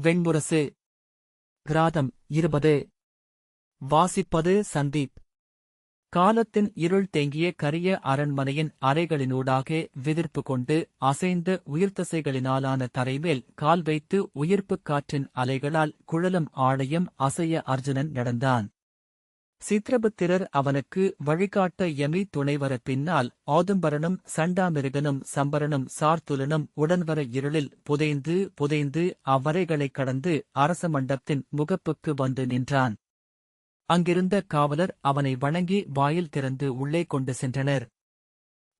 வெண்முரசு. கிராதம் 20. வாசிப்பது சந்தீப். காலத்தின் இருள் தேங்கிய கரிய அரண்மனையின் அறைகளினூடாக விதிர்ப்பு கொண்டு அசைந்த உயிர்த்தசைகளினாலான தரைமேல் கால் வைத்து உயிர்ப்புக் காற்றின் அலைகளால் குழலும் ஆடையும் அசைய அர்ஜுனன் நடந்தான். சித்ரபுத்திரர் அவனுக்கு வழிகாட்ட யமி துணைவர பின்னால் ஆதும்பரனும் சண்டாமிருகனும் சம்பரனும் சார்துலனும் உடன்வர இருளில் புதைந்து அவ்வறைகளைக் கடந்து அரச மண்டபத்தின் முகப்புக்கு வந்து நின்றான். அங்கிருந்த காவலர் அவனை வணங்கி வாயில் திறந்து உள்ளே கொண்டு சென்றனர்.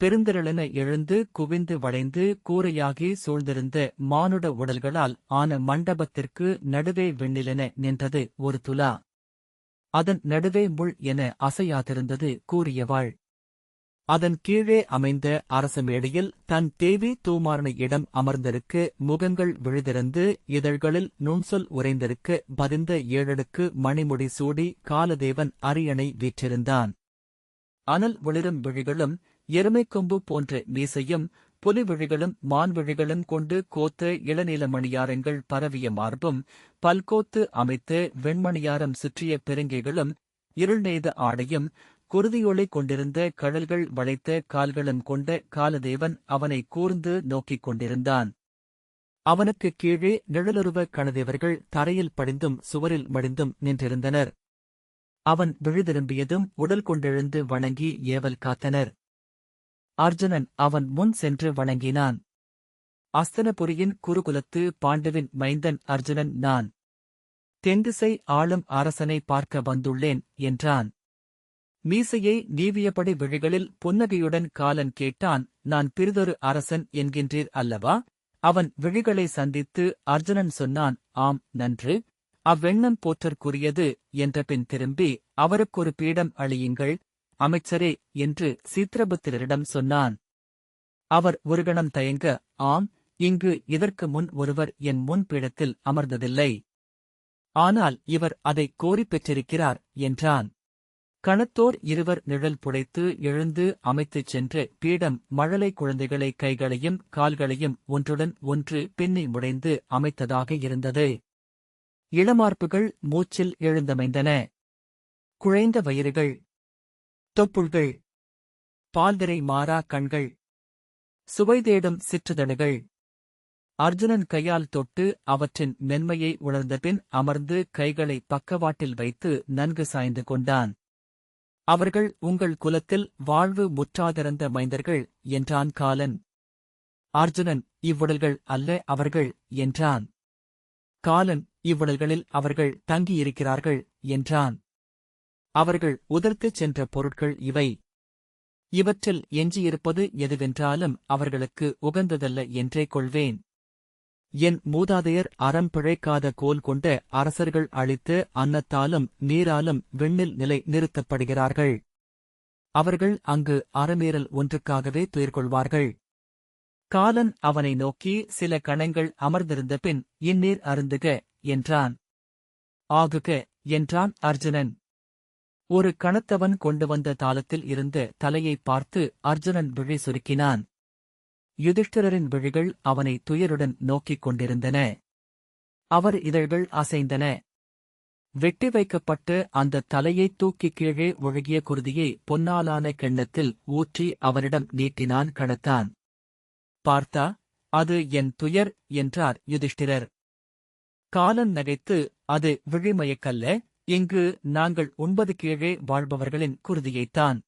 பெருந்திரளென எழுந்து குவிந்து வளைந்து கூரையாகி சூழ்ந்திருந்த மானுட உடல்களால் ஆன மண்டபத்திற்கு நடுவே வெண்ணிலென நின்றது ஒரு துலா. அதன் நடுவே முள் என அசையாதிருந்தது கூறியவாள். அதன் கீழே அமைந்த அரச மேடையில் தன் தேவி தூமாரண இடம் அமர்ந்திருக்க முகங்கள் விழுதிறந்து இதழ்களில் நுண்சொல் உறைந்திருக்க பதிந்த 7 மணிமுடி சூடி காலதேவன் அரியணை வீற்றிருந்தான். அனல் ஒளிரும் விழிகளும் எருமைக்கொம்பு போன்ற மீசையும் புலிவிழிகளும் மான்விழிகளும் கொண்டு கோத்த இளநீலமணியாரங்கள் பரவிய மார்பும் பல்கோத்து அமைத்த வெண்மணியாரம் சுற்றிய பெருங்கைகளும் இருள் நெய்த ஆடையும் குருதியொளி கொண்டிருந்த கழல்கள் வளைத்த கால்களும் கொண்ட காலதேவன் அவனை கூர்ந்து நோக்கிக் கொண்டிருந்தான். அவனுக்குக் கீழே நிழலுருவ கணதேவர்கள் தரையில் படிந்தும் சுவரில் மடிந்தும் நின்றிருந்தனர். அவன் விழுதிரும்பியதும் உடல் கொண்டெழுந்து வணங்கி ஏவல் காத்தனர். அர்ஜுனன் அவன் முன் சென்று வணங்கினான். அஸ்தனபுரியின் குருகுலத்து பாண்டுவின் மைந்தன் அர்ஜுனன் நான். தென்திசை ஆளும் அரசனை பார்க்க வந்துள்ளேன் என்றான். மீசையை நீவியபடி விழிகளில் புன்னகையுடன் காலன் கேட்டான். நான் பிறிதொரு அரசன் என்கின்றீர் அல்லவா? அவன் விழிகளை சந்தித்து அர்ஜுனன் சொன்னான். ஆம், நன்று. அவ்வெண்ணம் போற்றற்குரியது என்றபின் திரும்பி அவருக்கொரு பீடம் அளியுங்கள் அமைச்சரே என்று சித்ரபுத்திரரிடம் சொன்னான். அவர் ஒரு கணம் தயங்க, ஆம், இங்கு இதற்கு முன் ஒருவர் என் முன் பீடத்தில் அமர்ந்ததில்லை. ஆனால் இவர் அதை கோரிப் பெற்றிருக்கிறார் என்றான். கணத்தோர் 2 நிழல் புடைத்து எழுந்து அமைத்துச் சென்ற பீடம் மழலை குழந்தைகளை கைகளையும் கால்களையும் ஒன்றுடன் ஒன்று பின்னி முடைந்து அமைத்ததாக இருந்தது. இளமார்புகள் மூச்சில் எழுந்தமைந்தன. குழைந்த வயிறுகள், தொப்புள்கள், பால்திரை மாறா கண்கள், சுவை தேடும் சிற்றுதடுகள். அர்ஜுனன் கையால் தொட்டு அவற்றின் மென்மையை உணர்ந்தபின் அமர்ந்து கைகளை பக்கவாட்டில் வைத்து நன்கு சாய்ந்து கொண்டான். அவர்கள் உங்கள் குலத்தில் வாழ்வு முற்றாதிருந்த மைந்தர்கள் என்றான் காலன். அர்ஜுனன் இவ்வுடல்கள் அல்ல அவர்கள் என்றான். காலன் இவ்வுடல்களில் அவர்கள் தங்கியிருக்கிறார்கள் என்றான். அவர்கள் உதர்த்துச் சென்ற பொருட்கள் இவை. இவற்றில் எஞ்சியிருப்பது எதுவென்றாலும் அவர்களுக்கு உகந்ததல்ல என்றே கொள்வேன். என் மூதாதையர் அறம் பிழைக்காத கோல் கொண்ட அரசர்கள் அளித்த அன்னத்தாலும் நீராலும் விண்ணில் நிலை நிறுத்தப்படுகிறார்கள். அவர்கள் அங்கு அறமீறல் ஒன்றுக்காகவே துயிர்கொள்வார்கள். காலன் அவனை நோக்கி சில கணங்கள் அமர்ந்திருந்தபின் இந்நீர் அருந்துக என்றான். ஆகுக என்றான் அர்ஜுனன். ஒரு கணத்தவன் கொண்டு வந்த தாளத்தில் இருந்த தலையைப் பார்த்து அர்ஜுனன் விழி சுருக்கினான். யுதிஷ்டிரரின் விழிகள் அவனை துயருடன் நோக்கிக் கொண்டிருந்தன. அவர் இதழ்கள் அசைந்தன. வெட்டி வைக்கப்பட்டு அந்த தலையைத் தூக்கிக் கீழே ஒழுகிய குருதியை பொன்னாலான கிண்ணத்தில் ஊற்றி அவனிடம் நீட்டினான் கணத்தான். பார்த்தா, அது என் துயர் என்றார் யுதிஷ்டிரர். காலன் நகைத்து, அது விழிமயக்கல்ல, இங்கு நாங்கள் உண்பது கீழே வாழ்பவர்களின் குருதியைத்தான்.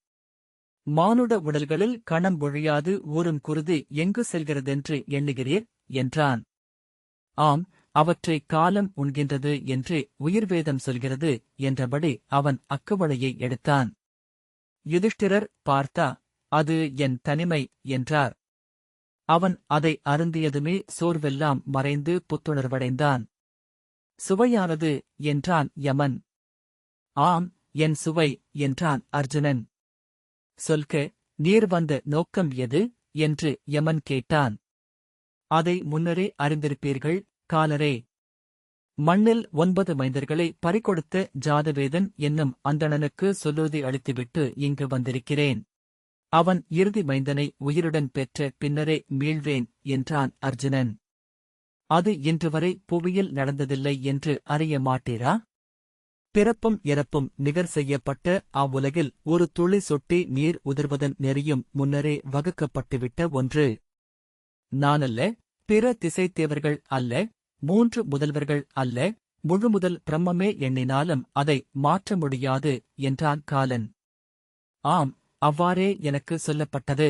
மானுட உடல்களில் கணம் ஒழியாது ஊறும் குருதி எங்கு செல்கிறதென்று எண்ணுகிறீர் என்றான். ஆம், அவற்றை காலம் உண்கின்றது என்று உயிர்வேதம் சொல்கிறது என்றபடி அவன் அக்குவளையை எடுத்தான். யுதிஷ்டிரர் பார்த்தா, அது என் தனிமை என்றார். அவன் அதை அருந்தியதுமே சோர்வெல்லாம் மறைந்து புத்துணர்வடைந்தான். சுவையானது என்றான் யமன். ஆம், என் சுவை என்றான் அர்ஜுனன். சொல்க, நீர் வந்த நோக்கம் எது என்று யமன் கேட்டான். அதை முன்னரே அறிந்திருப்பீர்கள் காலரே. மண்ணில் 9 மைந்தர்களை பறிகொடுத்த ஜாதவேதன் என்னும் அந்தணனுக்கு சொல்லுறுதி அளித்துவிட்டு இங்கு வந்திருக்கிறேன். அவன் இறுதி மைந்தனை உயிருடன் பெற்ற பின்னரே மீள்வேன் என்றான் அர்ஜுனன். அது இன்றுவரை புவியில் நடந்ததில்லை என்று அறிய மாட்டீரா? பிறப்பும் இறப்பும் நிகர் செய்யப்பட்ட அவ்வுலகில் ஒரு துளி சொட்டி நீர் உதிர்வதன் நெறியும் முன்னரே வகுக்கப்பட்டுவிட்ட ஒன்று. நானல்ல, பிற திசைத்தேவர்கள் அல்ல, 3 முதல்வர்கள் அல்ல, முழுமுதல் பிரம்மமே எண்ணினாலும் அதை மாற்ற முடியாது என்றான் காலன். ஆம், அவ்வாறே எனக்கு சொல்லப்பட்டது.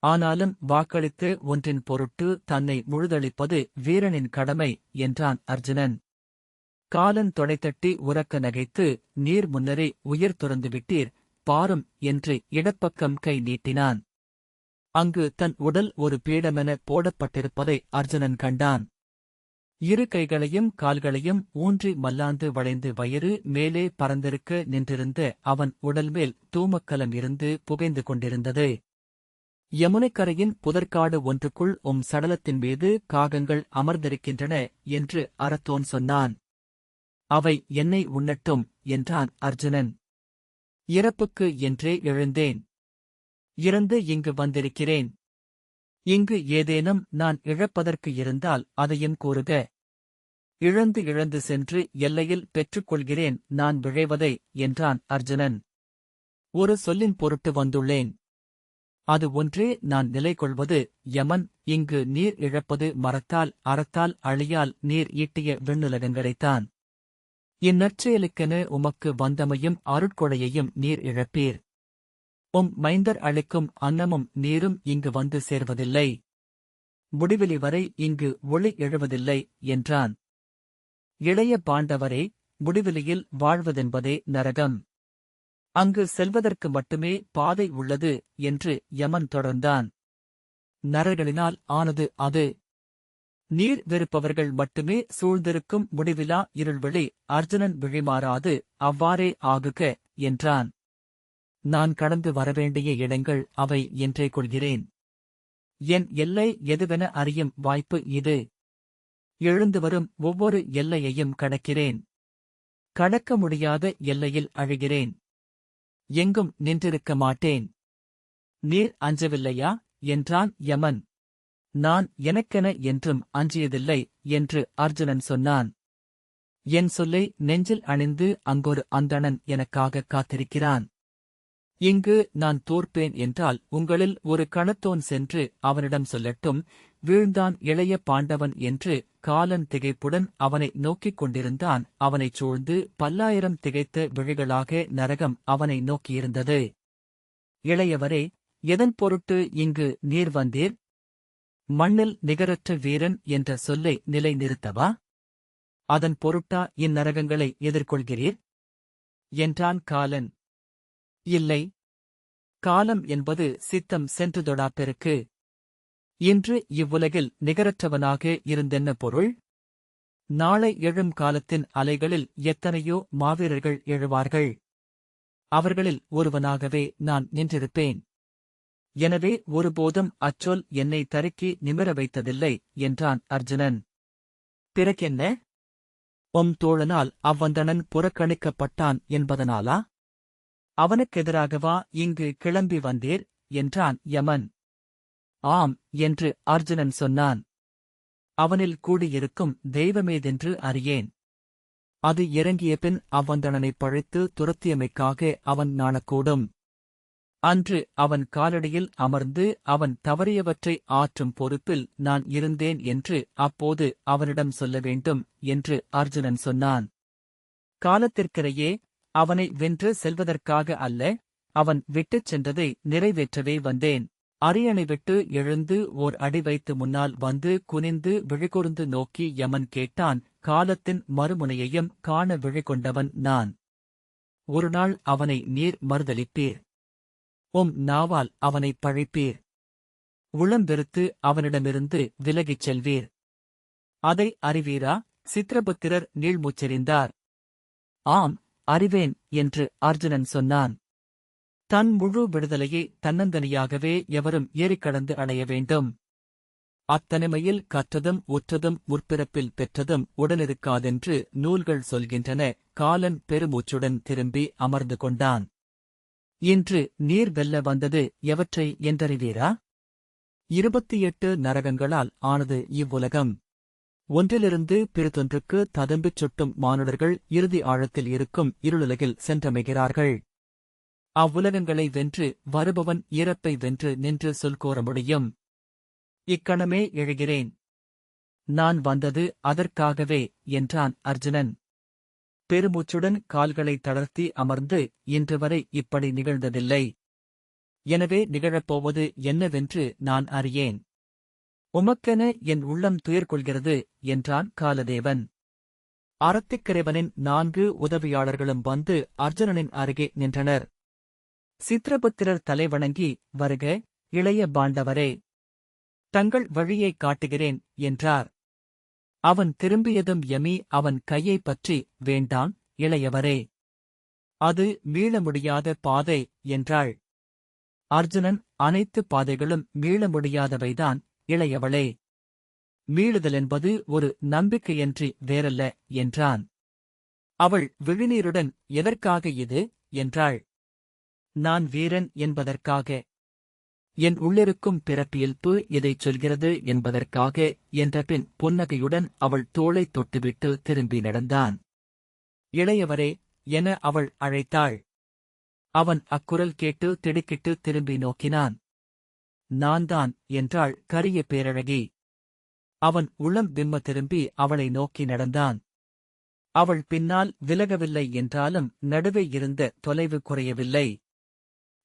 ஆனாலும் வாக்களித்து ஒன்றின் பொருட்டு தன்னை முழுதளிப்பது வீரனின் கடமை என்றான் அர்ஜுனன். காலன் தொடைத்தட்டி உரக்க நகைத்து, நீர் முன்னரே உயிர் துறந்து விட்டீர், பாரும் என்று இடப்பக்கம் கை நீட்டினான். அங்கு தன் உடல் ஒரு பீடமென போடப்பட்டிருப்பதை அர்ஜுனன் கண்டான். இரு கைகளையும் கால்களையும் ஊன்றி மல்லாந்து வளைந்து வயிறு மேலே பறந்திருக்க நின்றிருந்த அவன் உடல்மேல் தூமக்கலம் இருந்து புகைந்து கொண்டிருந்தது. யமுனைக்கரையின் புதற்காடு ஒன்றுக்குள் சடலத்தின் மீது காகங்கள் அமர்ந்திருக்கின்றன என்று அரத்தோன் சொன்னான். அவை என்னை உண்ணட்டும் என்றான் அர்ஜுனன். இறப்புக்கு என்றே எழுந்தேன். இறந்து இங்கு வந்திருக்கிறேன். இங்கு ஏதேனும் நான் இழப்பதற்கு இருந்தால் அதையும் கூறுக. இழந்து இழந்து சென்று எல்லையில் பெற்றுக்கொள்கிறேன் நான் விழைவதை என்றான் அர்ஜுனன். ஒரு சொல்லின் பொருட்டு வந்துள்ளேன். அது ஒன்றே நான் நிலை கொள்வது. யமன், இங்கு நீர் இழப்பது மரத்தால் அறத்தால் அழியால் நீர் ஈட்டிய விண்ணுலகங்களைத்தான். இந்நற்செயலுக்கென உமக்கு வந்தமையும் அருட்கொடையையும் நீர் இழப்பீர். மைந்தர் அளிக்கும் அன்னமும் நீரும் இங்கு வந்து சேர்வதில்லை. முடிவெளி வரை இங்கு ஒளி எழுவதில்லை என்றான். இளைய பாண்டவரே, முடிவெளியில் வாழ்வதென்பதே நரகம். அங்கு செல்வதற்கு மட்டுமே பாதை உள்ளது என்று யமன் தொடர்ந்தான். நரர்களினால் ஆனது அது. நீர் வெறுப்பவர்கள் மட்டுமே சூழ்ந்திருக்கும் முடிவிலா இருள்வெளி அர்ஜுனன் விழிமாறாது அவ்வாறே ஆகுக என்றான். நான் கடந்து வரவேண்டிய இடங்கள் அவை என்றே கொள்கிறேன். என் எல்லை எதுவென அறியும் வாய்ப்பு இது. எழுந்து வரும் ஒவ்வொரு எல்லையையும் கடக்கிறேன். கடக்க முடியாத எல்லையில் அழுகிறேன். எங்கும் நின்றிருக்க மாட்டேன். நீர் அஞ்சவில்லையா என்றான் யமன். நான் எனக்கென என்றும் அஞ்சியதில்லை என்று அர்ஜுனன் சொன்னான். என் சொல்லை நெஞ்சில் அணிந்து அங்கொரு அந்தணன் எனக்காக காத்திருக்கிறான். இங்கு நான் தோற்பேன் என்றால் உங்களில் ஒரு கணத்தோன் சென்று அவனிடம் சொல்லட்டும், வீழ்ந்தான் இளைய பாண்டவன் என்று. காலன் திகைப்புடன் அவனை நோக்கிக் கொண்டிருந்தான். அவனைச் சூழ்ந்து 10,000 திகைத்த விழிகளாக நரகம் அவனை நோக்கியிருந்தது. இளையவரே, எதன் பொருட்டு இங்கு நீர் வந்தீர்? மண்ணில் நிகரற்ற வீரன் என்ற சொல்லை நிலை நிறுத்தவா? அதன் பொருட்டா இந்நரகங்களை எதிர்கொள்கிறீர் என்றான் காலன். இல்லை, காலம் என்பது சித்தம் சென்று தொடாப்பெருக்கு. இன்று இவ்வுலகில் நிகரற்றவனாக இருந்தென்ன பொருள்? நாளை எழும் காலத்தின் அலைகளில் எத்தனையோ மாவீரர்கள் எழுவார்கள். அவர்களில் ஒருவனாகவே நான் நின்றிருப்பேன். எனவே ஒருபோதும் அச்சொல் என்னை தருக்கி நிமிர வைத்ததில்லை என்றான் அர்ஜுனன். பிறகென்ன? தோழனால் அவ்வந்தணன் புறக்கணிக்கப்பட்டான் என்பதனாலா? அவனுக்கெதிராகவா இங்கு கிளம்பி வந்தீர் என்றான் யமன். ஆம் என்று அர்ஜுனன் சொன்னான். அவனில் கூடியிருக்கும் தெய்வமேதென்று அறியேன். அது இறங்கிய பின் அவ்வந்தணனைப் பழித்து துரத்தியமைக்காக அவன் நாணக்கூடும். அன்று அவன் காலடியில் அமர்ந்து அவன் தவறியவற்றை ஆற்றும் பொறுப்பில் நான் இருந்தேன் என்று அப்போது அவனிடம் சொல்ல வேண்டும் என்று அர்ஜுனன் சொன்னான். காலத்திற்கிடையே அவனை வென்று செல்வதற்காக அல்ல, அவன் விட்டுச் சென்றதை நிறைவேற்றவே வந்தேன். அரியணை விட்டு எழுந்து ஓர் அடி வைத்து முன்னால் வந்து குனிந்து விழிகூர்ந்து நோக்கி யமன் கேட்டான். காலத்தின் மறுமுனையையும் காண விழிகொண்டவன் நான். ஒருநாள் அவனை நீர் மறுதலிப்பீர். நாவால் அவனைப் பழிப்பீர். உளம்பெருத்து அவனிடமிருந்து விலகிச் செல்வீர். அதை அறிவீரா? சித்திரபுத்திரர் நீள்மூச்செறிந்தார். ஆம், அறிவேன் என்று அர்ஜுனன் சொன்னான். தன் முழு விடுதலையை தன்னந்தனியாகவே எவரும் ஏறிக்கடந்து அடைய வேண்டும். அத்தனிமையில் கற்றதும் உற்றதும் முற்பிறப்பில் பெற்றதும் உடனிருக்காதென்று நூல்கள் சொல்கின்றன. காலன் பெருமூச்சுடன் திரும்பி அமர்ந்து கொண்டான். இன்று நீர் வெல்ல வந்தது எவற்றை என்றறிவீரா? 28 நரகங்களால் ஆனது இவ்வுலகம். ஒன்றிலிருந்து பிறிதொன்றுக்கு ததும்பிச் சுட்டும் மானுடர்கள் இறுதி ஆழத்தில் இருக்கும் இருளுலகில் சென்றமைகிறார்கள். அவ்வுலகங்களை வென்று வருபவன் இறப்பை வென்று நின்று சொல் கூற முடியும். இக்கணமே எழுகிறேன். நான் வந்தது அதற்காகவே என்றான் அர்ஜுனன். பெருமூச்சுடன் கால்களை தளர்த்தி அமர்ந்து, இன்று வரை இப்படி நிகழ்ந்ததில்லை. எனவே நிகழப்போவது என்னவென்று நான் அறியேன். உமக்கென என் உள்ளம் துயர் கொள்கிறது என்றான் காலதேவன். அரத்திக்கிறைவனின் 4 உதவியாளர்களும் வந்து அர்ஜுனனின் அருகே நின்றனர். சித்ரபுத்திரர் தலைவணங்கி, வருக, இளைய பாண்டவரே, தங்கள் வழியைக் காட்டுகிறேன் என்றார். அவன் திரும்பியதும் யமி அவன் கையைப் பற்றி, வேண்டாம் இளையவரே, அது மீள முடியாத பாதை என்றாள். அர்ஜுனன், அனைத்து பாதைகளும் மீள முடியாதவைதான் இளையவளே. மீளுதலென்பது ஒரு நம்பிக்கையன்றி வேறல்ல என்றான். அவள் விழிநீருடன், எதற்காக இது என்றாள். நான் வீரன் என்பதற்காக. என் உள்ளிருக்கும் பிறப்பியல்பு இதைச் சொல்கிறது என்பதற்காக என்றபின் புன்னகையுடன் அவள் தோளைத் தொட்டுவிட்டு திரும்பி நடந்தான். இளையவரே என அவள் அழைத்தாள். அவன் அக்குரல் கேட்டு திடுக்கிட்டு திரும்பி நோக்கினான். நான்தான் என்றாள் கரிய பேரழகி. அவன் உளம் விம்ம திரும்பி அவளை நோக்கி நடந்தான். அவள் பின்னால் விலகவில்லை என்றாலும் நடுவே இருந்த தொலைவு குறையவில்லை.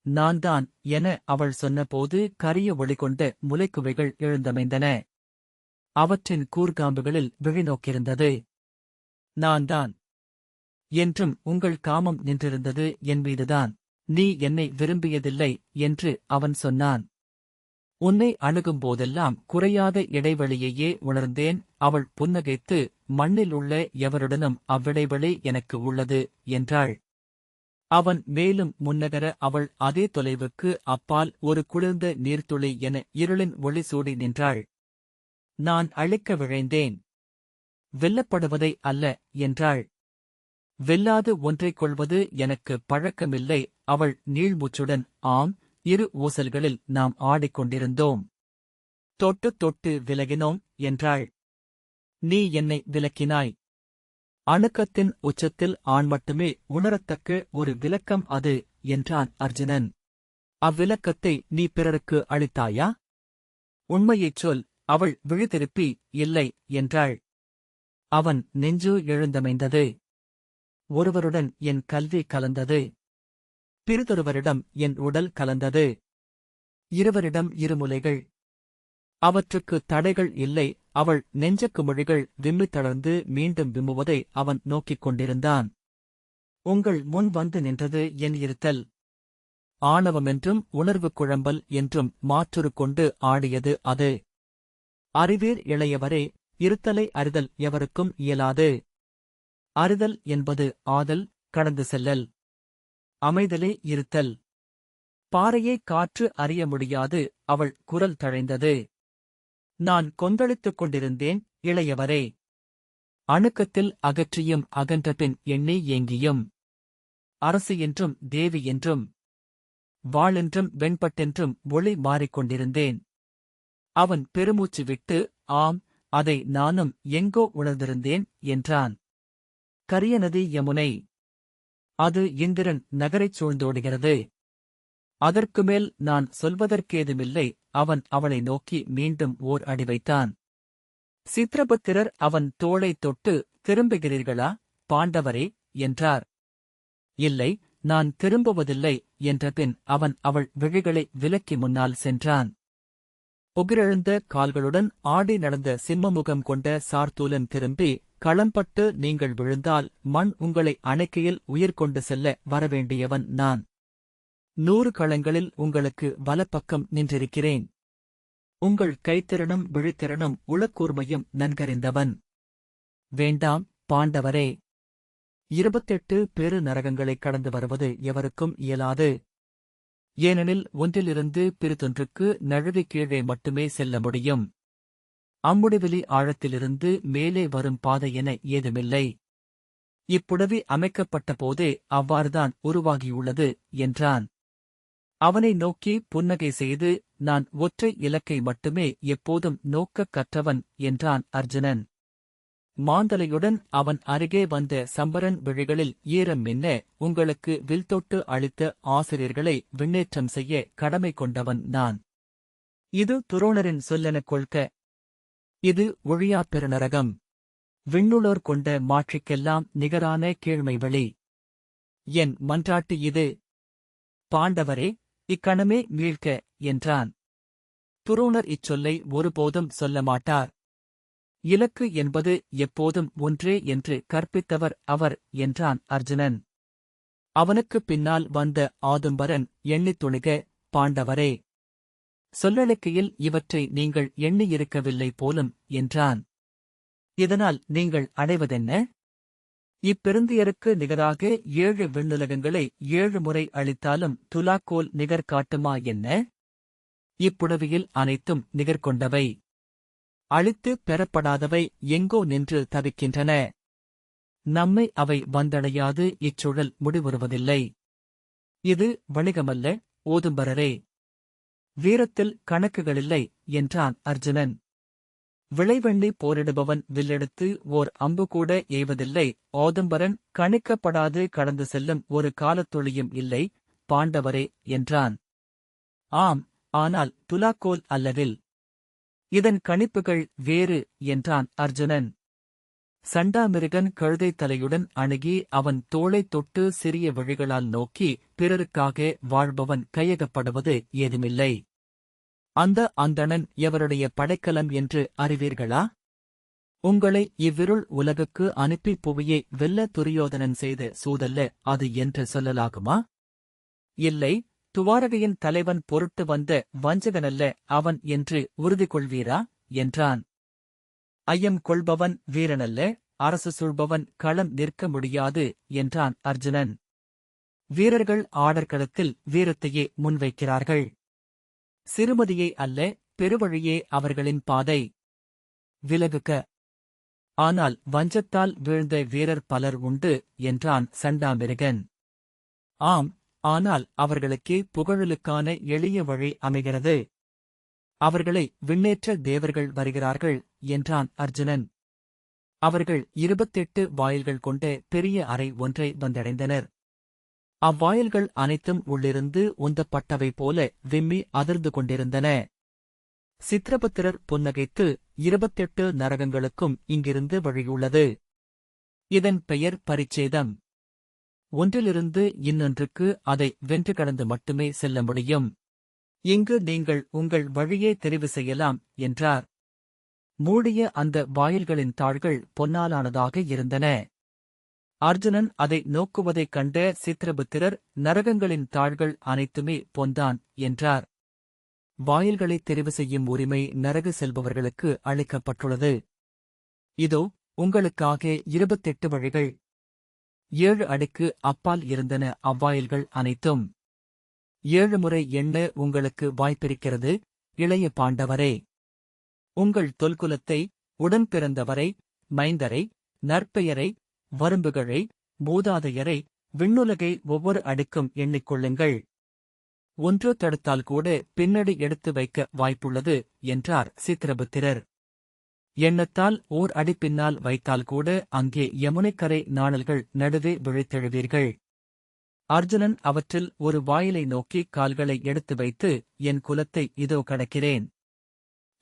நான்தான் என அவள் சொன்னபோது கரிய ஒளிகொண்ட முலைக்குவைகள் எழுந்தமைந்தன. அவற்றின் கூர்காம்புகளில் விழிநோக்கியிருந்தது. நான்தான் என்றும் உங்கள் காமம் நின்றிருந்தது என் மீதுதான். நீ என்னை விரும்பியதில்லை என்று அவன் சொன்னான். உன்னை அணுகும்போதெல்லாம் குறையாத இடைவெளியையே உணர்ந்தேன். அவள் புன்னகைத்து, மண்ணில் உள்ள எவருடனும் அவ்விடைவெளி எனக்கு உள்ளது என்றாள். அவன் மேலும் முன்னகர அவள் அதே தொலைவுக்கு அப்பால் ஒரு குளிர்ந்த நீர்த்துளி என இருளின் ஒளி சூடி நின்றாள். நான் அழிக்க விழைந்தேன், வெல்லப்படுவதை அல்ல என்றாள். வெல்லாது ஒன்றைக் கொள்வது எனக்கு பழக்கமில்லை. அவள் நீள்மூச்சுடன், ஆம், 2 ஊசல்களில் நாம் ஆடிக்கொண்டிருந்தோம். தொட்டு தொட்டு விலகினோம் என்றாள். நீ என்னை விலக்கினாய். அணுக்கத்தின் உச்சத்தில் ஆண் மட்டுமே உணரத்தக்க ஒரு விலக்கம் அது என்றான் அர்ஜுனன். அவ்விலக்கத்தை நீ பிறருக்கு அளித்தாயா? உண்மையைச் சொல். அவள் விழிதிருப்பி, இல்லை என்றாள். அவன் நெஞ்சு எழுந்தமைந்தது. ஒருவருடன் என் கல்வி கலந்தது, பிறிதொருவரிடம் என் உடல் கலந்தது. இருவரிடம் இருமுலைகள், அவற்றுக்கு தடைகள் இல்லை. அவள் நெஞ்சக்குமிழிகள் விம்மித் தளர்ந்து மீண்டும் விம்முவதை அவன் நோக்கிக் கொண்டிருந்தான். உங்கள் முன் வந்து நின்றது என் இருத்தல். ஆணவமென்றும் உணர்வு குழம்பல் என்றும் மாற்றுரு கொண்டு ஆடியது அது. அறிவீர் இளையவரே, இருத்தலை அறிதல் எவருக்கும் இயலாது. அறிதல் என்பது ஆதல், கடந்து செல்லல். அமைதலே இருத்தல். பாறையை காற்று அறிய முடியாது. அவள் குரல் தழைந்தது. நான் கொந்தளித்துக் கொண்டிருந்தேன் இளையவரே. அணுக்கத்தில் அகற்றியும் அகன்றபின் எண்ணி ஏங்கியும், அரசு என்றும் தேவி என்றும் வாளென்றும் வெண்பட்டென்றும் ஒளி மாறிக்கொண்டிருந்தேன். அவன் பெருமூச்சு விட்டு, ஆம், அதை நானும் எங்கோ உணர்ந்திருந்தேன் என்றான். கரிய நதி யமுனை. அது இந்திரன் நகரைச் சூழ்ந்தோடுகிறது. அதற்குமேல் நான் சொல்வதற்கேதுமில்லை. அவன் அவளை நோக்கி மீண்டும் ஓர் அடி வைத்தான். சித்ரபுத்திரர் அவன் தோளைத் தொட்டு, திரும்புகிறீர்களா பாண்டவரே என்றார். இல்லை, நான் திரும்புவதில்லை என்றபின் அவன் அவள் விழிகளை விலக்கி முன்னால் சென்றான். உகிரெழுந்த கால்களுடன் ஆடி நடந்த சிம்மமுகம் கொண்ட சார்தூலன் திரும்பி, களம்பட்டு நீங்கள் விழுந்தால் மண் உங்களை அணைக்கையில் உயிர் கொண்டு செல்ல வரவேண்டியவன் நான். 100 களங்களில் உங்களுக்கு வலப்பக்கம் நின்றிருக்கிறேன். உங்கள் கைத்திறனும் விழித்திறனும் உளக்கூர்மையும் நன்கறிந்தவன். வேண்டாம் பாண்டவரே. 28 பெரு நரகங்களைக் கடந்து வருவது எவருக்கும் இயலாது. ஏனெனில் ஒன்றிலிருந்து பிறிதொன்றுக்கு நழுவி கீழே மட்டுமே செல்ல முடியும். அம்முடிவெளி ஆழத்திலிருந்து மேலே வரும் பாதை என ஏதுமில்லை. இப்புடவி அமைக்கப்பட்ட போதே அவ்வாறுதான் உருவாகியுள்ளது என்றான். அவனை நோக்கி புன்னகை செய்து, நான் ஒற்றை இலக்கை மட்டுமே எப்போதும் நோக்கக் கற்றவன் என்றான் அர்ஜுனன். மாந்தலையுடன் அவன் அருகே வந்த சம்பரன் விழிகளில் ஈரம் மின்ன, உங்களுக்கு வில்தொட்டு அளித்த ஆசிரியர்களை விண்ணேற்றம் செய்ய கடமை கொண்டவன் நான். இது துரோணரின் சொல்லெனக் கொள்க. இது ஒழியாப் பெருநரகம். விண்ணுளோர் கொண்ட மாட்சிக்கெல்லாம் நிகரான கீழ்மை வெளி. என் மன்றாட்டு இது. பாண்டவரே, இக்கணமே மீள்க என்றான். துரோணர் இச்சொல்லை ஒருபோதும் சொல்ல மாட்டார். இலக்கு என்பது எப்போதும் ஒன்றே என்று கற்பித்தவர் அவர் என்றான் அர்ஜுனன். அவனுக்குப் பின்னால் வந்த ஆதும்பரன் எண்ணித் துணிக, பாண்டவரே, சொல்லெழுக்கையில் இவற்றை நீங்கள் எண்ணியிருக்கவில்லை போலும் என்றான். இதனால் நீங்கள் அடைவதென்ன? இப்பெருந்தியருக்கு நிகராக 7 விண்ணுலகங்களை 7 முறை அளித்தாலும் துலாக்கோல் நிகர் காட்டுமா என்ன? இப்புடவியில் அனைத்தும் நிகர்கொண்டவை. அளித்து பெறப்படாதவை எங்கோ நின்று தவிக்கின்றன. நம்மை அவை வந்தடையாது இச்சூழல் முடிவுறுவதில்லை. இது வணிகமல்ல, ஓதும்பரரே. வீரத்தில் கணக்குகளில்லை என்றான் அர்ஜுனன். விளைவெண்ணி போரிடுபவன் வில்லெடுத்து ஓர் அம்பு கூட எய்வதில்லை. ஓதும்பரன் கணிக்கப்படாது கடந்து செல்லும் ஒரு காலத்துளியும் இல்லை, பாண்டவரே என்றான். ஆம், ஆனால் துலாக்கோல் அல்லவில். இதன் கணிப்புகள் வேறு என்றான் அர்ஜுனன். சண்டாமிருகன் கழுதை தலையுடன் அணுகி அவன் தோளைத் தொட்டு சிறிய வழிகளால் நோக்கி, பிறருக்காக வாழ்பவன் கையகப்படுவது ஏதுமில்லை. அந்த அந்தணன் எவருடைய படைக்கலம் என்று அறிவீர்களா? உங்களை இவ்விருள் உலகுக்கு அனுப்பி புவியை வெல்ல துரியோதனன் செய்த சூதல்ல அது என்று சொல்லலாகுமா? இல்லை, துவாரகையின் தலைவன் பொருட்டு வந்த வஞ்சகனல்ல அவன் என்று உறுதி கொள்வீரா என்றான். ஐயம் கொள்பவன் வீரனல்ல, அரசு சூழ்பவன் களம் நிற்க முடியாது என்றான் அர்ஜுனன். வீரர்கள் ஆடற்களத்தில் வீரத்தையே முன்வைக்கிறார்கள். சிறுமதியை அல்ல, பெருவழியே அவர்களின் பாதை. விலகுக. ஆனால் வஞ்சத்தால் வீழ்ந்த வீரர் பலர் உண்டு என்றான் சண்டாமிருகன். ஆம், ஆனால் அவர்களுக்கே புகழலுக்கான எளிய வழி அமைகிறது. அவர்களை விண்ணேற்ற தேவர்கள் வருகிறார்கள் என்றான் அர்ஜுனன். அவர்கள் 28 வாயில்கள் கொண்ட பெரிய அறை ஒன்றை வந்தடைந்தனர். அவ்வாயில்கள் அனைத்தும் உள்ளிருந்து உந்தப்பட்டவை போல விம்மி அதிர்ந்து கொண்டிருந்தன. சித்திரபுத்திரர் புன்னகைத்து, 28 நரகங்களுக்கும் இங்கிருந்து வழியுள்ளது. இதன் பெயர் பரிச்சேதம். ஒன்றிலிருந்து இன்னொன்றுக்கு அதை வென்று கடந்து மட்டுமே செல்ல முடியும். இங்கு நீங்கள் உங்கள் வழியே தெரிவு செய்யலாம் என்றார். மூடிய அந்த வாயில்களின் தாள்கள் பொன்னாலானதாக இருந்தன. அர்ஜுனன் அதை நோக்குவதைக் கண்ட சித்திரபுத்திரர், நரகங்களின் தாள்கள் அனைத்துமே பொன்தான் என்றார். வாயில்களைத் தெரிவு செய்யும் உரிமை நரகு செல்பவர்களுக்கு அளிக்கப்பட்டுள்ளது. இதோ உங்களுக்காக 28 வழிகள். 7 அடிக்கு அப்பால் இருந்தன அவ்வாயில்கள் அனைத்தும். 7 முறை எண்ண உங்களுக்கு வாய்ப்பிருக்கிறது, இளைய பாண்டவரே. உங்கள் தொல்குலத்தை, உடன் பிறந்தவரை, மைந்தரை, நற்பெயரை, வரும்புகளை, மூதாதையரை, விண்ணுலகை ஒவ்வொரு அடிக்கும் எண்ணிக்கொள்ளுங்கள். ஒன்று தடுத்தால் கூட பின்னடி எடுத்து வைக்க வாய்ப்புள்ளது என்றார் சித்திரபுத்திரர். எண்ணத்தால் ஓர் அடி பின்னால் வைத்தால் கூட அங்கே யமுனைக்கரை நாணல்கள் நடுவே விழித்தெழுவீர்கள். அர்ஜுனன் அவற்றில் ஒரு வாயிலை நோக்கி கால்களை எடுத்து வைத்து, என் குலத்தை இதோ கடக்கிறேன்.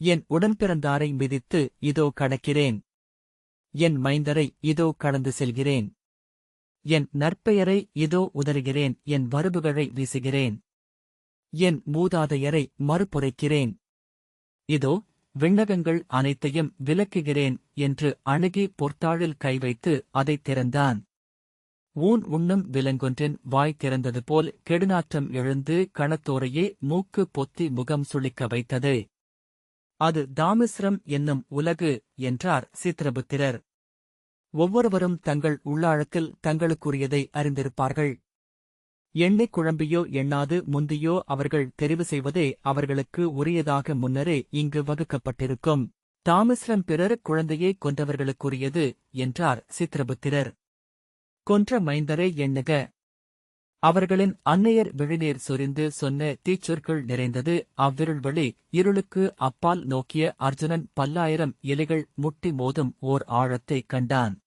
என் உடன்பிறந்தாரை மிதித்து இதோ கடக்கிறேன். என் மைந்தரை இதோ கடந்து செல்கிறேன். என் நற்பெயரை இதோ உதறுகிறேன். என் வருபுகளை வீசுகிறேன். என் மூதாதையரை மறுபுரைக்கிறேன். இதோ விண்ணகங்கள் அனைத்தையும் விலக்குகிறேன் என்று அணுகி பொற்தாழில் கை வைத்து அதைத் திறந்தான். ஊன் உண்ணும் விலங்கொன்றின் வாய் திறந்தது போல் கெடுநாற்றம் எழுந்து கணத்தோரையே மூக்கு பொத்தி முகம் சுளிக்க வைத்தது. அது தாமிஸ்ரம் என்னும் உலகு என்றார் சித்திரபுத்திரர். ஒவ்வொருவரும் தங்கள் உள்ளாழத்தில் தங்களுக்குரியதை அறிந்திருப்பார்கள். எண்ணிக் குழம்பியோ எண்ணாது முந்தியோ அவர்கள் தெரிவு செய்வதே அவர்களுக்கு உரியதாக முன்னரே இங்கு வகுக்கப்பட்டிருக்கும். தாமிஸ்ரம் பிறர் குழந்தையை கொன்றவர்களுக்குரியது என்றார் சித்திரபுத்திரர். கொன்ற மைந்தரை எண்ணுக. அவர்களின் அன்னையர் விழிநீர் சொரிந்து சொன்ன தீச்சொற்கள் நிறைந்தது அவ்விருள்வெளி இருளுக்கு அப்பால் நோக்கிய அர்ஜுனன் பல்லாயிரம் எலிகள் முட்டி மோதும் ஓர் ஆழத்தைக் கண்டான்.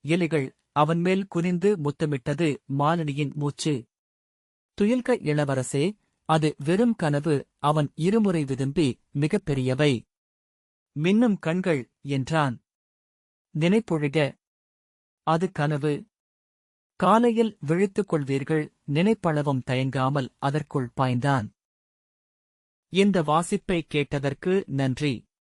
எலிகள் அவன்மேல் குனிந்து முத்தமிட்டது மாலினியின் மூச்சு. துயில்க இளவரசே, அது வெறும் கனவு. அவன் இருமுறை விதும்பி, மிகப் பெரியவை, மின்னும் கண்கள் என்றான். நினைப்பொழிக, அது கனவு. காலையில் விழித்துக் கொள்வீர்கள். நினைப்பளவும் தயங்காமல் அதற்குள் பாய்ந்தான். இந்த வாசிப்பை கேட்டதற்கு நன்றி.